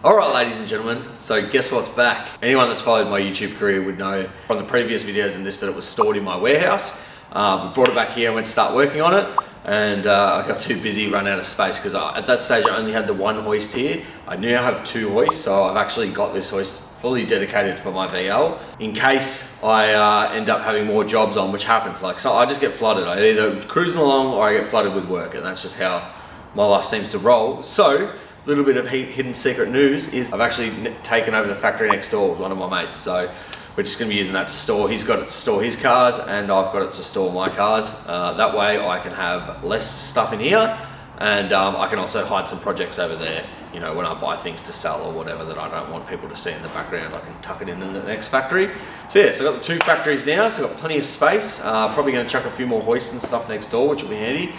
Alright ladies and gentlemen, so guess what's back? Anyone that's followed my YouTube career would know from the previous videos and this that it was stored in my warehouse. We brought it back here and went to start working on it, and I got too busy, run out of space, because at that stage I only had the one hoist here. I now have two hoists, so I've actually got this hoist fully dedicated for my VL in case I end up having more jobs on, which happens. Like, so I just get flooded. I either cruising along or I get flooded with work, and that's just how my life seems to roll. So a little bit of hidden secret news is I've actually taken over the factory next door with one of my mates. So we're just going to be using that to store. He's got it to store his cars and I've got it to store my cars. That way I can have less stuff in here, and I can also hide some projects over there. You know, when I buy things to sell or whatever that I don't want people to see in the background, I can tuck it in the next factory. So yeah, so I've got the two factories now, so I've got plenty of space. Probably going to chuck a few more hoists and stuff next door, which will be handy.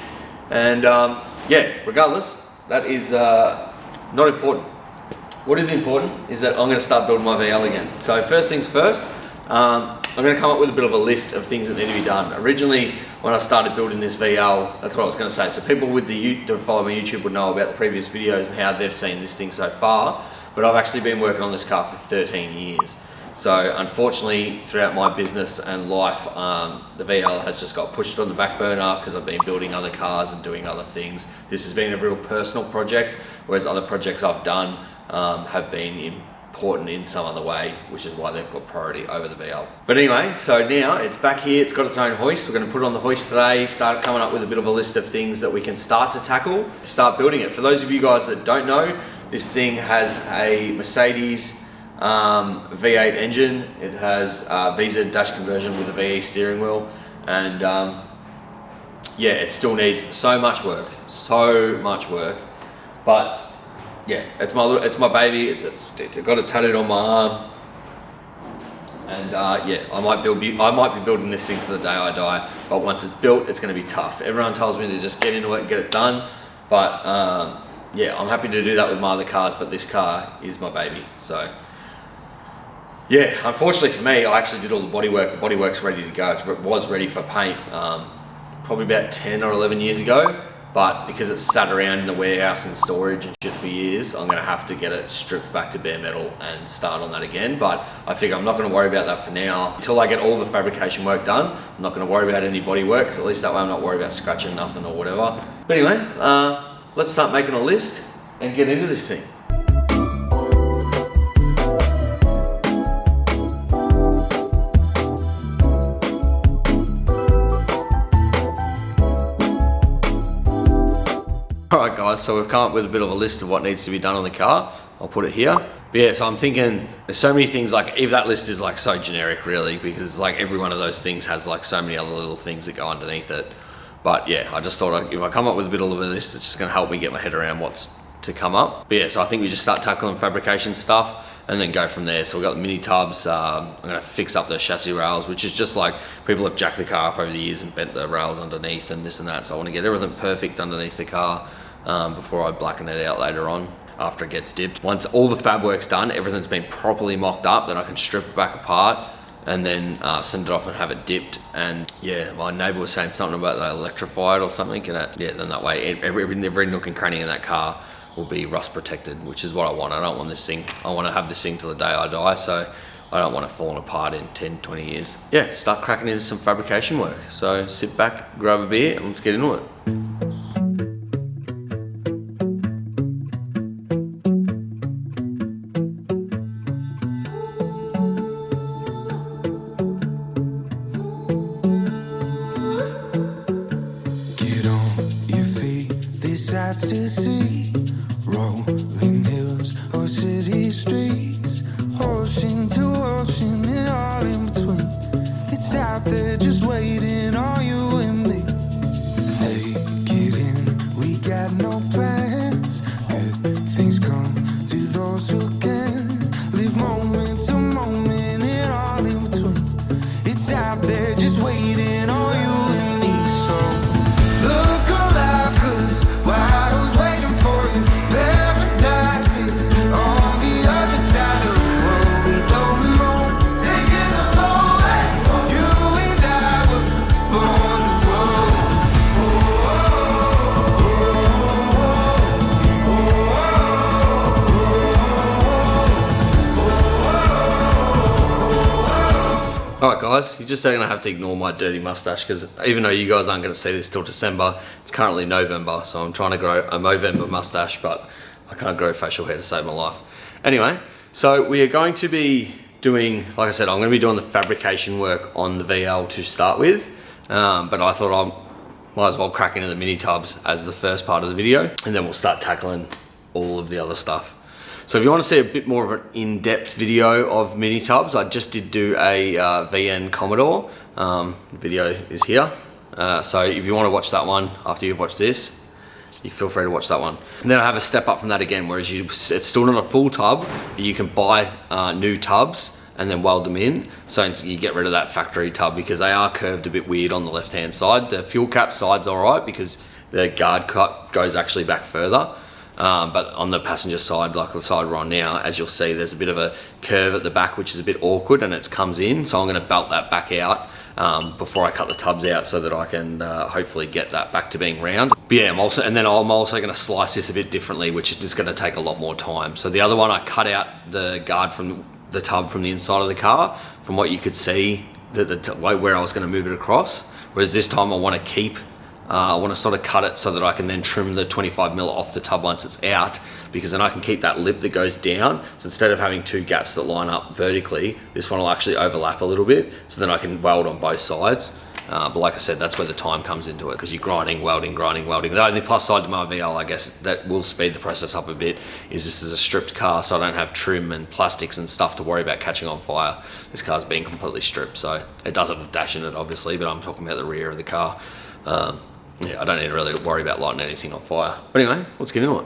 And yeah, regardless, that is not important. What is important is that I'm going to start building my VL again. So first things first, I'm going to come up with a bit of a list of things that need to be done. Originally, when I started building this VL, that's what I was going to say. So people with that follow my YouTube would know about the previous videos and how they've seen this thing so far. But I've actually been working on this car for 13 years. So unfortunately, throughout my business and life, the VL has just got pushed on the back burner because I've been building other cars and doing other things. This has been a real personal project, whereas other projects I've done have been important in some other way, which is why they've got priority over the VL. But anyway, so now it's back here, it's got its own hoist. We're going to put it on the hoist today, start coming up with a bit of a list of things that we can start to tackle, start building it. For those of you guys that don't know, this thing has a Mercedes V8 engine. It has VZ dash conversion with a VE steering wheel, and yeah, it still needs so much work, but yeah, it's my baby. It's got it tattooed on my arm, and yeah, I might be building this thing to the day I die. But once it's built, it's going to be tough. Everyone tells me to just get into it and get it done, but yeah, I'm happy to do that with my other cars, but this car is my baby. So yeah, unfortunately for me, I actually did all the bodywork. The bodywork's ready to go. It was ready for paint probably about 10 or 11 years ago, but because it's sat around in the warehouse and storage and shit for years, I'm gonna have to get it stripped back to bare metal and start on that again. But I figure I'm not gonna worry about that for now. Until I get all the fabrication work done, I'm not gonna worry about any bodywork, because at least that way I'm not worried about scratching nothing or whatever. But anyway, let's start making a list and get into this thing. Alright guys, so we've come up with a bit of a list of what needs to be done on the car. I'll put it here. But yeah, so I'm thinking there's so many things, like if that list is like so generic really, because it's like every one of those things has like so many other little things that go underneath it. But yeah, I just thought if I come up with a bit of a list, it's just going to help me get my head around what's to come up. But yeah, so I think we just start tackling fabrication stuff and then go from there. So we've got the Minitubs. I'm going to fix up the chassis rails, which is just like people have jacked the car up over the years and bent the rails underneath and this and that. So I want to get everything perfect underneath the car before I blacken it out later on after it gets dipped. Once all the fab work's done, everything's been properly mocked up, then I can strip it back apart and then send it off and have it dipped. And yeah, my neighbor was saying something about the electrified or something, and yeah, then that way every nook and cranny in that car will be rust protected, which is what I want. I don't want this thing, I want to have this thing till the day I die, so I don't want it falling apart in 10, 20 years. Yeah, start cracking into some fabrication work. So sit back, grab a beer, and let's get into it. To see rolling hills or city streets, ocean to ocean and all in between. It's out there just waiting on you and me. Take it in, we got no plans. Good things come to those who can. Live moment to moment and all in between. It's out there just waiting on you and me. So look alive, 'cause while I was waiting for guys. You're just gonna have to ignore my dirty mustache, because even though you guys aren't gonna see this till December, it's currently November, so I'm trying to grow a Movember mustache, but I can't grow facial hair to save my life. Anyway, so we are going to be doing, like I said, I'm gonna be doing the fabrication work on the VL to start with, but I thought I might as well crack into the Minitubs as the first part of the video, and then we'll start tackling all of the other stuff. So if you want to see a bit more of an in-depth video of Minitubs, I just did do a VL Commodore. The video is here. So if you want to watch that one after you've watched this, you feel free to watch that one. And then I have a step up from that again, whereas it's still not a full tub, but you can buy new tubs and then weld them in. So you get rid of that factory tub, because they are curved a bit weird on the left-hand side. The fuel cap side's all right because the guard cut goes actually back further. But on the passenger side, like the side we're on now, as you'll see, there's a bit of a curve at the back, which is a bit awkward, and it comes in. So I'm going to belt that back out before I cut the tubs out, so that I can hopefully get that back to being round. But yeah, I'm also going to slice this a bit differently, which is just going to take a lot more time. So the other one, I cut out the guard from the tub from the inside of the car, from what you could see, where I was going to move it across. Whereas this time I want to keep. I want to sort of cut it so that I can then trim the 25mm off the tub once it's out, because then I can keep that lip that goes down. So instead of having two gaps that line up vertically, this one will actually overlap a little bit, so then I can weld on both sides. But like I said, that's where the time comes into it, because you're grinding, welding. The only plus side to my VL, I guess, that will speed the process up a bit, is this is a stripped car, so I don't have trim and plastics and stuff to worry about catching on fire. This car's being completely stripped, so it does have a dash in it, obviously, but I'm talking about the rear of the car. Yeah, I don't need to really worry about lighting anything on fire. But anyway, let's get into it.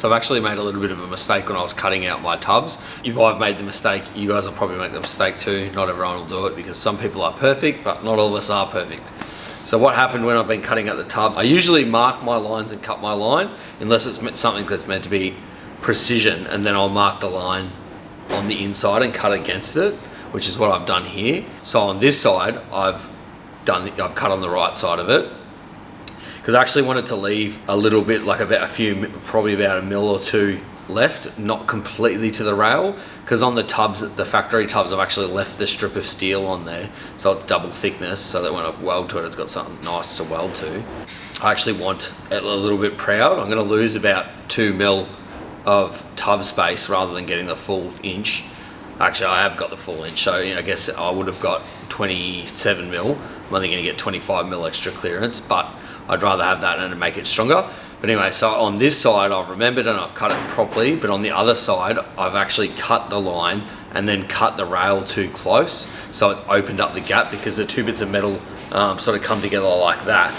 So I've actually made a little bit of a mistake when I was cutting out my tubs. If I've made the mistake, you guys will probably make the mistake too. Not everyone will do it because some people are perfect, but not all of us are perfect. So what happened when I've been cutting out the tubs, I usually mark my lines and cut my line, unless it's something that's meant to be precision, and then I'll mark the line on the inside and cut against it, which is what I've done here. So on this side, I've cut on the right side of it, because I actually wanted to leave a little bit, like probably about a mil or two left, not completely to the rail, because on the tubs, the factory tubs, I've actually left the strip of steel on there, so it's double thickness, so that when I weld to it, it's got something nice to weld to. I actually want it a little bit proud. I'm going to lose about 2 mil of tub space rather than getting the full inch. Actually, I have got the full inch, so I guess I would have got 27 mil. I'm only going to get 25 mil extra clearance, but I'd rather have that and make it stronger. But anyway, so on this side, I've remembered and I've cut it properly, but on the other side, I've actually cut the line and then cut the rail too close. So it's opened up the gap because the two bits of metal sort of come together like that.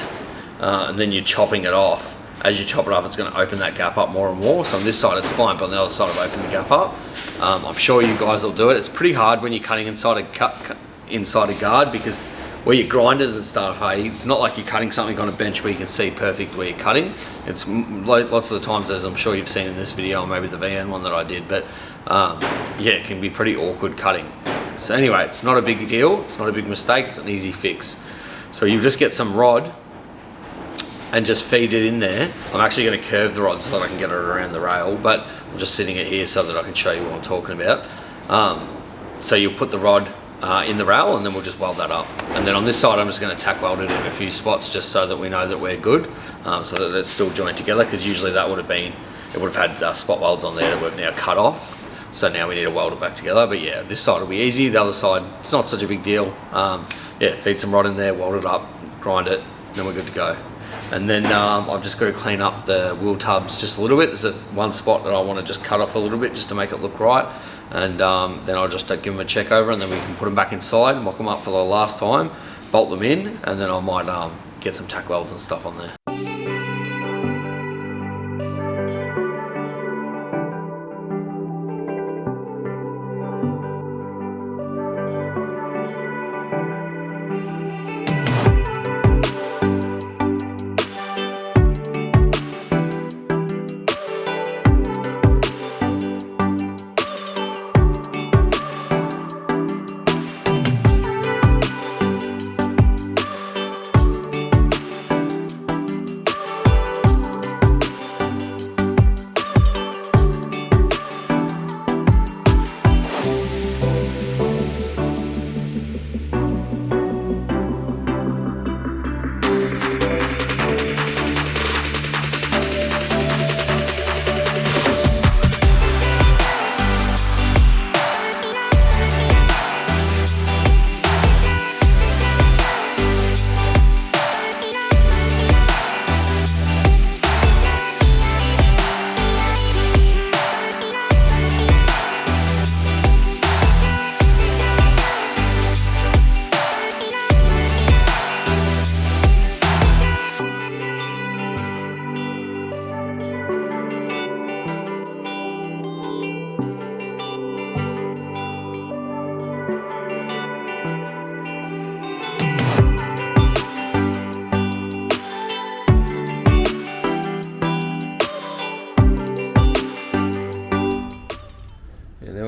And then you're chopping it off. As you chop it off, it's going to open that gap up more and more. So on this side, it's fine, but on the other side, I've opened the gap up. I'm sure you guys will do it. It's pretty hard when you're cutting inside a guard, because where your grinders and stuff, hey, it's not like you're cutting something on a bench where you can see perfect where you're cutting. It's lots of the times, as I'm sure you've seen in this video, or maybe the VN one that I did, but yeah, it can be pretty awkward cutting. So anyway, it's not a big deal, it's not a big mistake, it's an easy fix. So you just get some rod and just feed it in there. I'm actually going to curve the rod so that I can get it around the rail, but I'm just sitting it here so that I can show you what I'm talking about. So you'll put the rod in the rail, and then we'll just weld that up. And then on this side, I'm just going to tack weld it in a few spots just so that we know that we're good, so that it's still joined together, because usually that would have had spot welds on there that we've now cut off. So now we need to weld it back together. But yeah, this side will be easy. The other side, it's not such a big deal. Yeah, feed some rod in there, weld it up, grind it, and then we're good to go. And then I've just got to clean up the wheel tubs just a little bit. There's one spot that I want to just cut off a little bit just to make it look right. And then I'll just give them a check over, and then we can put them back inside, mock them up for the last time, bolt them in, and then I might get some tack welds and stuff on there.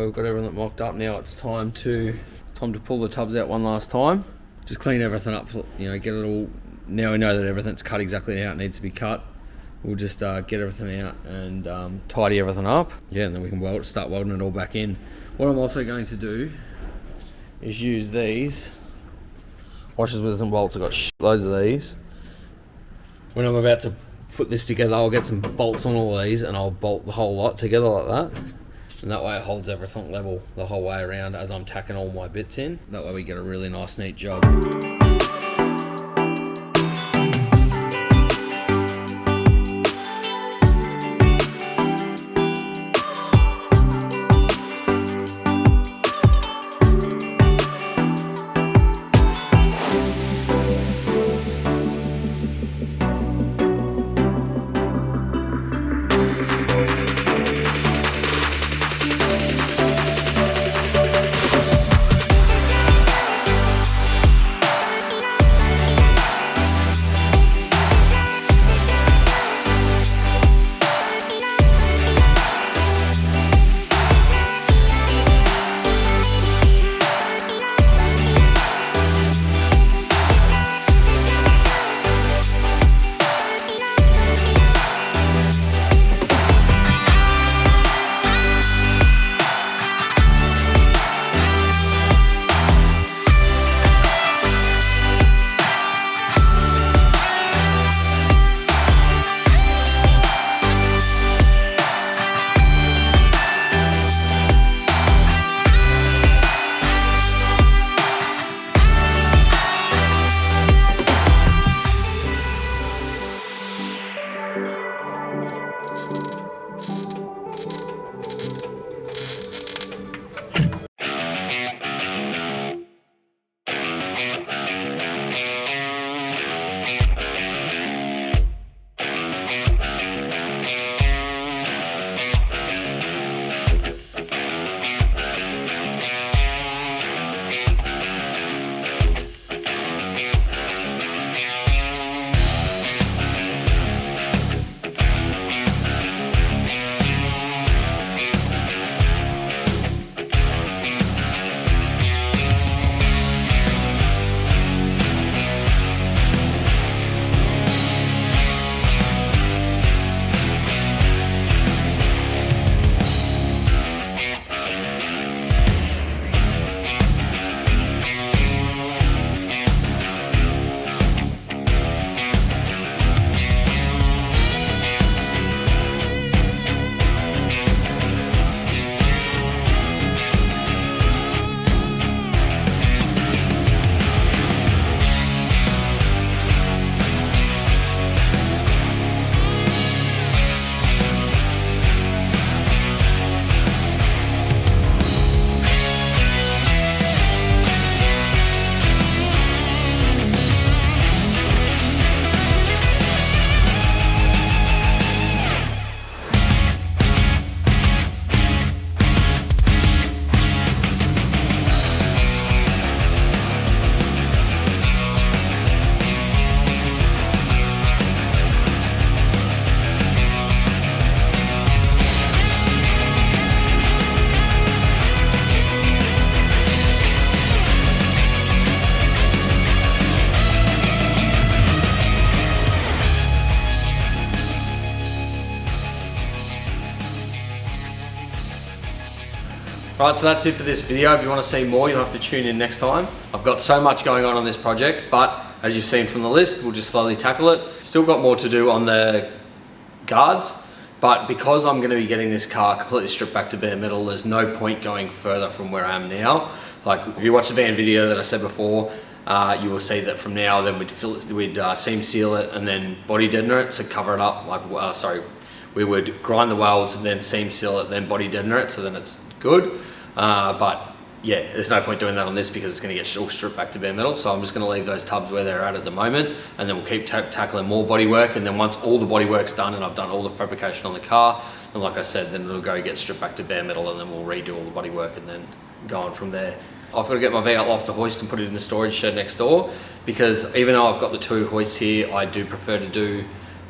We've got everything mocked up now. It's time to pull the tubs out one last time. Just clean everything up, you know, get it all. Now we know that everything's cut exactly how it needs to be cut. We'll just get everything out and tidy everything up. Yeah, and then we can start welding it all back in. What I'm also going to do is use these washers with some bolts. I've got loads of these. When I'm about to put this together, I'll get some bolts on all these and I'll bolt the whole lot together like that. And that way it holds everything level the whole way around as I'm tacking all my bits in. That way we get a really nice, neat job. Right, so that's it for this video. If you want to see more, you'll have to tune in next time. I've got so much going on this project, but as you've seen from the list, we'll just slowly tackle it. Still got more to do on the guards, but because I'm going to be getting this car completely stripped back to bare metal, there's no point going further from where I am now. Like, if you watch the van video that I said before, you will see that from now, then we'd seam seal it and then body deadener it to cover it up. We would grind the welds and then seam seal it, then body deadener it, so then it's good. But yeah, there's no point doing that on this because it's going to get all stripped back to bare metal. So I'm just going to leave those tubs where they're at the moment, and then we'll keep tackling more body work. And then once all the body work's done and I've done all the fabrication on the car, and like I said, then it'll go get stripped back to bare metal, and then we'll redo all the body work and then go on from there. I've got to get my V8 off the hoist and put it in the storage shed next door, because even though I've got the 2 hoists here, I do prefer to do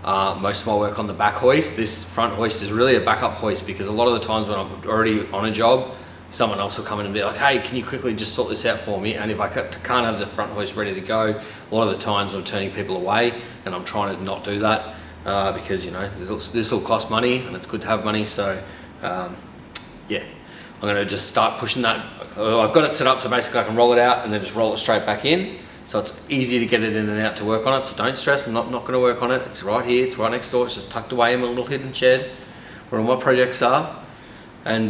most of my work on the back hoist. This front hoist is really a backup hoist, because a lot of the times when I'm already on a job, someone else will come in and be like, hey, can you quickly just sort this out for me? And if I can't have the front hoist ready to go, a lot of the times I'm turning people away, and I'm trying to not do that because, you know, this will cost money and it's good to have money. So yeah, I'm going to just start pushing that. I've got it set up so basically I can roll it out and then just roll it straight back in. So it's easy to get it in and out to work on it. So don't stress, I'm not going to work on it. It's right here, it's right next door. It's just tucked away in my little hidden shed where all my projects are. And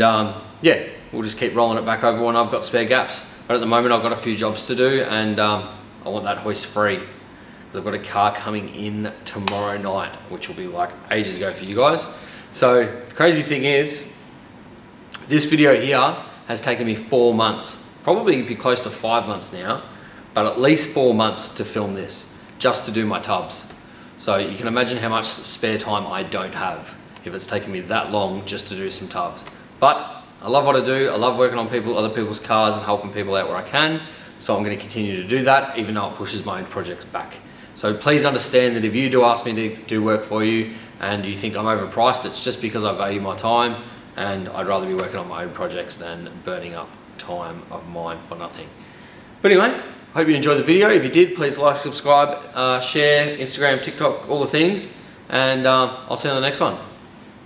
yeah, we'll just keep rolling it back over when I've got spare gaps. But at the moment I've got a few jobs to do, and I want that hoist free, because I've got a car coming in tomorrow night, which will be like ages ago for you guys. So the crazy thing is, this video here has taken me 4 months, probably be close to 5 months now, but at least 4 months to film this, just to do my tubs. So you can imagine how much spare time I don't have if it's taken me that long just to do some tubs. But I love what I do. I love working on other people's cars and helping people out where I can. So I'm going to continue to do that, even though it pushes my own projects back. So please understand that if you do ask me to do work for you and you think I'm overpriced, it's just because I value my time, and I'd rather be working on my own projects than burning up time of mine for nothing. But anyway, hope you enjoyed the video. If you did, please like, subscribe, share, Instagram, TikTok, all the things. And I'll see you on the next one.